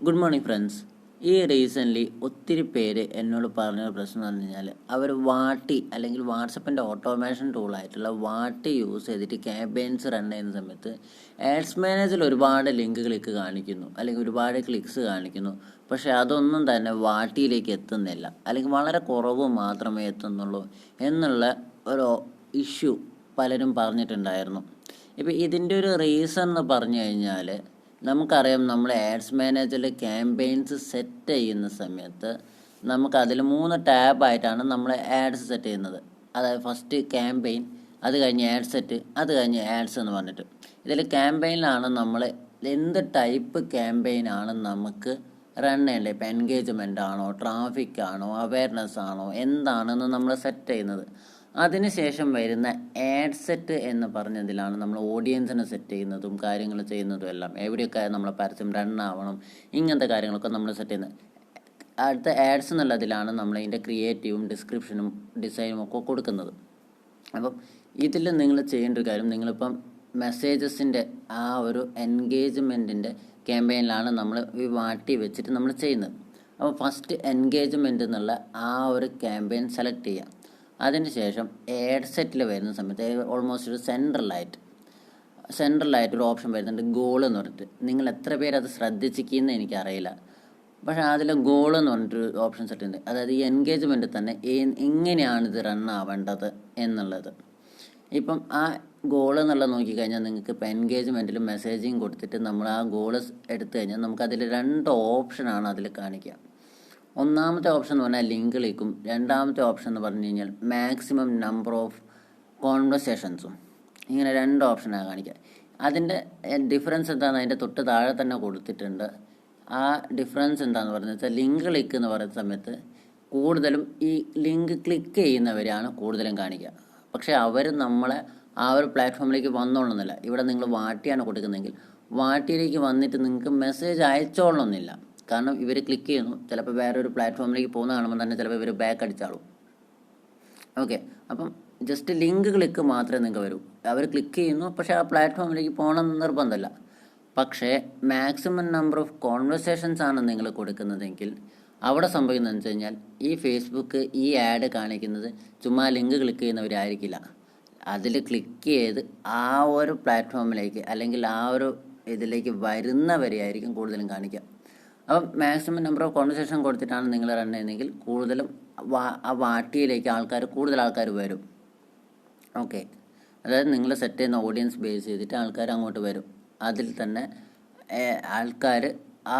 Good morning friends. ഈ recently ഒത്തിരി പേര് എന്നോട് പറഞ്ഞൊരു പ്രശ്നം എന്ന് പറഞ്ഞു കഴിഞ്ഞാൽ അവർ വാട്ടി അല്ലെങ്കിൽ വാട്സപ്പിൻ്റെ ഓട്ടോമേഷൻ ടൂളായിട്ടുള്ള വാട്ടി യൂസ് ചെയ്തിട്ട് ക്യാമ്പയിൻസ് റൺ ചെയ്യുന്ന സമയത്ത് ആഡ്സ് മാനേജറിൽ ഒരുപാട് ലിങ്ക് ക്ലിക്ക് കാണിക്കുന്നു അല്ലെങ്കിൽ ഒരുപാട് ക്ലിക്സ് കാണിക്കുന്നു. പക്ഷേ അതൊന്നും തന്നെ വാട്ടിയിലേക്ക് എത്തുന്നില്ല അല്ലെങ്കിൽ വളരെ കുറവ് മാത്രമേ എത്തുന്നുള്ളൂ എന്നുള്ള ഒരു ഇഷ്യൂ പലരും പറഞ്ഞിട്ടുണ്ടായിരുന്നു. ഇപ്പോൾ ഇതിൻ്റെ ഒരു റീസൺ എന്ന് പറഞ്ഞു കഴിഞ്ഞാൽ നമുക്കറിയാം, നമ്മൾ ആഡ്സ് മാനേജറിൽ ക്യാമ്പയിൻസ് സെറ്റ് ചെയ്യുന്ന സമയത്ത് നമുക്കതിൽ 3 ടാബായിട്ടാണ് നമ്മൾ ആഡ്സ് സെറ്റ് ചെയ്യുന്നത്. അതായത് ഫസ്റ്റ് ക്യാമ്പയിൻ, അത് കഴിഞ്ഞ് ആഡ് സെറ്റ്, അത് കഴിഞ്ഞ് ആഡ്സ് എന്ന് പറഞ്ഞിട്ട്. ഇതിൽ ക്യാമ്പയിനിലാണ് നമ്മൾ എന്ത് ടൈപ്പ് ക്യാമ്പയിനാണ് നമുക്ക് റൺ ചെയ്യേണ്ടത്. ഇപ്പോൾ എൻഗേജ്മെൻ്റ് ആണോ, ട്രാഫിക് ആണോ, അവയർനെസ് ആണോ, എന്താണെന്ന് നമ്മൾ സെറ്റ് ചെയ്യുന്നത്. അതിനുശേഷം വരുന്ന ആഡ് സെറ്റ് എന്ന് പറഞ്ഞതിലാണ് നമ്മൾ ഓഡിയൻസിനെ സെറ്റ് ചെയ്യുന്നതും കാര്യങ്ങൾ ചെയ്യുന്നതും എല്ലാം. എവിടെയൊക്കെ നമ്മളെ പരസ്യം റൺ ആവണം, ഇങ്ങനത്തെ കാര്യങ്ങളൊക്കെ നമ്മൾ സെറ്റ് ചെയ്യുന്നത്. അടുത്ത ആഡ്സ് എന്നുള്ളതിലാണ് നമ്മൾ ഇതിൻ്റെ ക്രിയേറ്റീവും ഡിസ്ക്രിപ്ഷനും ഡിസൈനും ഒക്കെ കൊടുക്കുന്നത്. അപ്പം ഇതിൽ നിങ്ങൾ ചെയ്യേണ്ട ഒരു കാര്യം, നിങ്ങളിപ്പം മെസ്സേജസിൻ്റെ ആ ഒരു എൻഗേജ്മെൻറ്റിൻ്റെ ക്യാമ്പയിനിലാണ് നമ്മൾ ഈ വാട്ടി വെച്ചിട്ട് നമ്മൾ ചെയ്യുന്നത്. അപ്പോൾ ഫസ്റ്റ് എൻഗേജ്മെൻറ്റ് എന്നുള്ള ആ ഒരു ക്യാമ്പയിൻ സെലക്ട് ചെയ്യാം. അതിനുശേഷം ആഡ് സെറ്റിൽ വരുന്ന സമയത്ത് ഓൾമോസ്റ്റ് ഒരു സെൻട്രലായിട്ടൊരു ഓപ്ഷൻ വരുന്നുണ്ട്, ഗോൾ എന്ന് പറഞ്ഞിട്ട്. നിങ്ങൾ എത്ര പേര് അത് ശ്രദ്ധിച്ചിരിക്കുന്നത് എനിക്കറിയില്ല. പക്ഷേ അതിൽ ഗോൾ എന്ന് പറഞ്ഞിട്ടൊരു ഓപ്ഷൻ സെറ്റ് ഉണ്ട്. അതായത് ഈ എൻഗേജ്മെൻറ്റ് തന്നെ എങ്ങനെയാണ് ഇത് റൺ ആവേണ്ടത് എന്നുള്ളത്. ഇപ്പം ആ ഗോൾ എന്നുള്ളത് നോക്കിക്കഴിഞ്ഞാൽ നിങ്ങൾക്ക് ഇപ്പോൾ എൻഗേജ്മെൻറ്റിൽ മെസ്സേജിങ് കൊടുത്തിട്ട് നമ്മൾ ആ ഗോൾ എടുത്തു കഴിഞ്ഞാൽ നമുക്കതിൽ 2 ഓപ്ഷനാണ് അതിൽ കാണിക്കുക. ഒന്നാമത്തെ ഓപ്ഷൻ എന്ന് പറഞ്ഞാൽ ലിങ്ക് ക്ലിക്കും, രണ്ടാമത്തെ ഓപ്ഷൻ എന്ന് പറഞ്ഞു കഴിഞ്ഞാൽ മാക്സിമം നമ്പർ ഓഫ് കോൺവെർസേഷൻസും. ഇങ്ങനെ 2 ഓപ്ഷനാണ് കാണിക്കുക. അതിൻ്റെ ഡിഫറൻസ് എന്താണെന്ന് അതിൻ്റെ തൊട്ട് താഴെ തന്നെ കൊടുത്തിട്ടുണ്ട്. ആ ഡിഫറൻസ് എന്താണെന്ന് പറഞ്ഞു വെച്ചാൽ ലിങ്ക് ക്ലിക്ക് എന്ന് പറയുന്ന സമയത്ത് കൂടുതലും ഈ ലിങ്ക് ക്ലിക്ക് ചെയ്യുന്നവരാണ് കൂടുതലും കാണിക്കുക. പക്ഷേ അവർ നമ്മളെ ആ ഒരു പ്ലാറ്റ്ഫോമിലേക്ക് വന്നോളുന്നില്ല. ഇവിടെ നിങ്ങൾ വാട്ടിയാണ് കൊടുക്കുന്നതെങ്കിൽ വാട്ടിയിലേക്ക് വന്നിട്ട് നിങ്ങൾക്ക് മെസ്സേജ് അയച്ചോളണമെന്നില്ല. കാരണം ഇവർ ക്ലിക്ക് ചെയ്യുന്നു, ചിലപ്പോൾ വേറൊരു പ്ലാറ്റ്ഫോമിലേക്ക് പോകുന്ന കാണുമ്പോൾ തന്നെ ചിലപ്പോൾ ഇവർ ബാക്ക് അടിച്ചാളും. ഓക്കെ, അപ്പം ജസ്റ്റ് ലിങ്ക് ക്ലിക്ക് മാത്രമേ നിങ്ങൾക്ക് വരൂ. അവർ ക്ലിക്ക് ചെയ്യുന്നു, പക്ഷേ ആ പ്ലാറ്റ്ഫോമിലേക്ക് പോകണമെന്ന് നിർബന്ധമല്ല. പക്ഷേ മാക്സിമം നമ്പർ ഓഫ് കോൺവെർസേഷൻസ് ആണ് നിങ്ങൾ കൊടുക്കുന്നതെങ്കിൽ അവിടെ സംഭവിക്കുന്നതെന്ന് വെച്ച് കഴിഞ്ഞാൽ ഈ ഫേസ്ബുക്ക് ഈ ആഡ് കാണിക്കുന്നത് ചുമ്മാ ലിങ്ക് ക്ലിക്ക് ചെയ്യുന്നവരായിരിക്കില്ല. അതിൽ ക്ലിക്ക് ചെയ്ത് ആ ഒരു പ്ലാറ്റ്ഫോമിലേക്ക് അല്ലെങ്കിൽ ആ ഒരു ഇതിലേക്ക് വരുന്നവരെയായിരിക്കും കൂടുതലും കാണിക്കുക. അപ്പം മാക്സിമം നമ്പർ ഓഫ് കോൺവെർസേഷൻ കൊടുത്തിട്ടാണ് നിങ്ങൾ റൺ ചെയ്യുന്നതെങ്കിൽ കൂടുതലും ആ വാട്ടിയിലേക്ക് കൂടുതൽ ആൾക്കാർ വരും. ഓക്കെ, അതായത് നിങ്ങൾ സെറ്റ് ചെയ്യുന്ന ഓഡിയൻസ് ബേസ് ചെയ്തിട്ട് ആൾക്കാർ അങ്ങോട്ട് വരും. അതിൽ തന്നെ ആൾക്കാർ ആ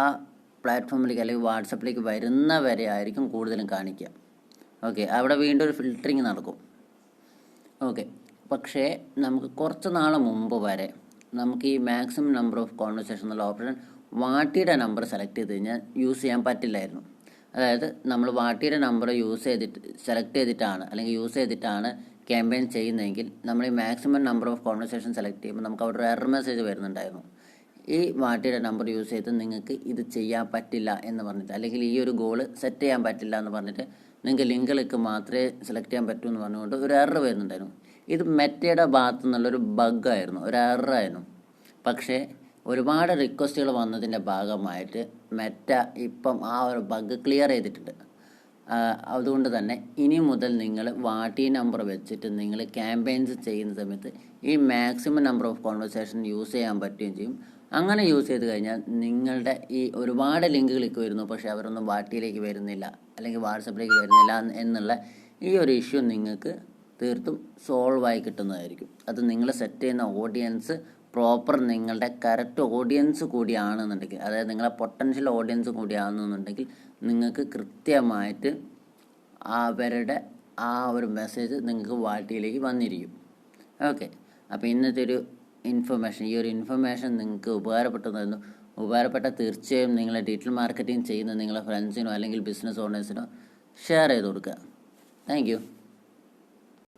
പ്ലാറ്റ്ഫോമിലേക്ക് അല്ലെങ്കിൽ വാട്സപ്പിലേക്ക് വരുന്നവരെ ആയിരിക്കും കൂടുതലും കാണിക്കുക. ഓക്കെ, അവിടെ വീണ്ടും ഒരു ഫിൽറ്ററിങ് നടക്കും. ഓക്കെ, പക്ഷേ നമുക്ക് കുറച്ച് നാൾ മുമ്പ് വരെ നമുക്ക് ഈ മാക്സിമം നമ്പർ ഓഫ് കോൺവെർസേഷൻ എന്നുള്ള ഓപ്ഷൻ വാട്ടിയുടെ നമ്പർ സെലക്ട് ചെയ്ത് കഴിഞ്ഞാൽ യൂസ് ചെയ്യാൻ പറ്റില്ലായിരുന്നു. അതായത് നമ്മൾ വാട്ടിയുടെ നമ്പർ സെലക്ട് ചെയ്തിട്ടാണ് അല്ലെങ്കിൽ യൂസ് ചെയ്തിട്ടാണ് ക്യാമ്പയിൻ ചെയ്യുന്നതെങ്കിൽ നമ്മൾ ഈ maximum number of conversation select ചെയ്യുമ്പോൾ നമുക്ക് അവിടെ ഒരു എറർ മെസ്സേജ് വരുന്നുണ്ടായിരുന്നു. ഈ വാട്ടിയുടെ നമ്പർ യൂസ് ചെയ്ത് നിങ്ങൾക്ക് ഇത് ചെയ്യാൻ പറ്റില്ല എന്ന് പറഞ്ഞിട്ട്, അല്ലെങ്കിൽ ഈ ഒരു ഗോള് സെറ്റ് ചെയ്യാൻ പറ്റില്ല എന്ന് പറഞ്ഞിട്ട് നിങ്ങൾക്ക് ലിങ്കുകൾക്ക് മാത്രമേ സെലക്ട് ചെയ്യാൻ പറ്റൂ എന്ന് പറഞ്ഞുകൊണ്ട് ഒരു എറർ വരുന്നുണ്ടായിരുന്നു. ഇത് മെറ്റയുടെ ഭാഗത്തു നിന്നുള്ളൊരു ബഗ്ഗായിരുന്നു, ഒരു എററായിരുന്നു. പക്ഷേ ഒരുപാട് റിക്വസ്റ്റുകൾ വന്നതിൻ്റെ ഭാഗമായിട്ട് മെറ്റ ഇപ്പം ആ ഒരു ബഗ് ക്ലിയർ ചെയ്തിട്ടുണ്ട്. അതുകൊണ്ട് തന്നെ ഇനി മുതൽ നിങ്ങൾ വാട്ടി നമ്പർ വെച്ചിട്ട് നിങ്ങൾ ക്യാമ്പയിൻസ് ചെയ്യുന്ന സമയത്ത് ഈ maximum number of conversation use ചെയ്യാൻ പറ്റുകയും ചെയ്യും. അങ്ങനെ യൂസ് ചെയ്ത് കഴിഞ്ഞാൽ നിങ്ങളുടെ ഈ ഒരുപാട് ലിങ്ക് ക്ലിക്ക് വരുന്നു, പക്ഷേ അവരൊന്നും വാട്ടിയിലേക്ക് വരുന്നില്ല അല്ലെങ്കിൽ വാട്സപ്പിലേക്ക് വരുന്നില്ല എന്നുള്ള ഈ ഒരു ഇഷ്യൂ നിങ്ങൾക്ക് തീർത്തും സോൾവ് ആയി കിട്ടുന്നതായിരിക്കും. അത് നിങ്ങൾ സെറ്റ് ചെയ്യുന്ന ഓഡിയൻസ് പ്രോപ്പർ നിങ്ങളുടെ കറക്റ്റ് ഓഡിയൻസ് കൂടിയാണെന്നുണ്ടെങ്കിൽ, അതായത് നിങ്ങളെ പൊട്ടൻഷ്യൽ ഓഡിയൻസ് കൂടിയാണെന്നുണ്ടെങ്കിൽ നിങ്ങൾക്ക് കൃത്യമായിട്ട് അവരുടെ ആ ഒരു മെസ്സേജ് നിങ്ങൾക്ക് വാട്ടിയിലേക്ക് വന്നിരിക്കും. ഓക്കെ, അപ്പോൾ ഇന്നത്തെ ഒരു ഈ ഒരു ഇൻഫർമേഷൻ നിങ്ങൾക്ക് ഉപകാരപ്പെട്ട തീർച്ചയായും നിങ്ങളെ ഡിജിറ്റൽ മാർക്കറ്റിംഗ് ചെയ്യുന്ന നിങ്ങളെ ഫ്രണ്ട്സിനോ അല്ലെങ്കിൽ ബിസിനസ് ഓണേഴ്സിനോ ഷെയർ ചെയ്ത് കൊടുക്കുക. Thank you.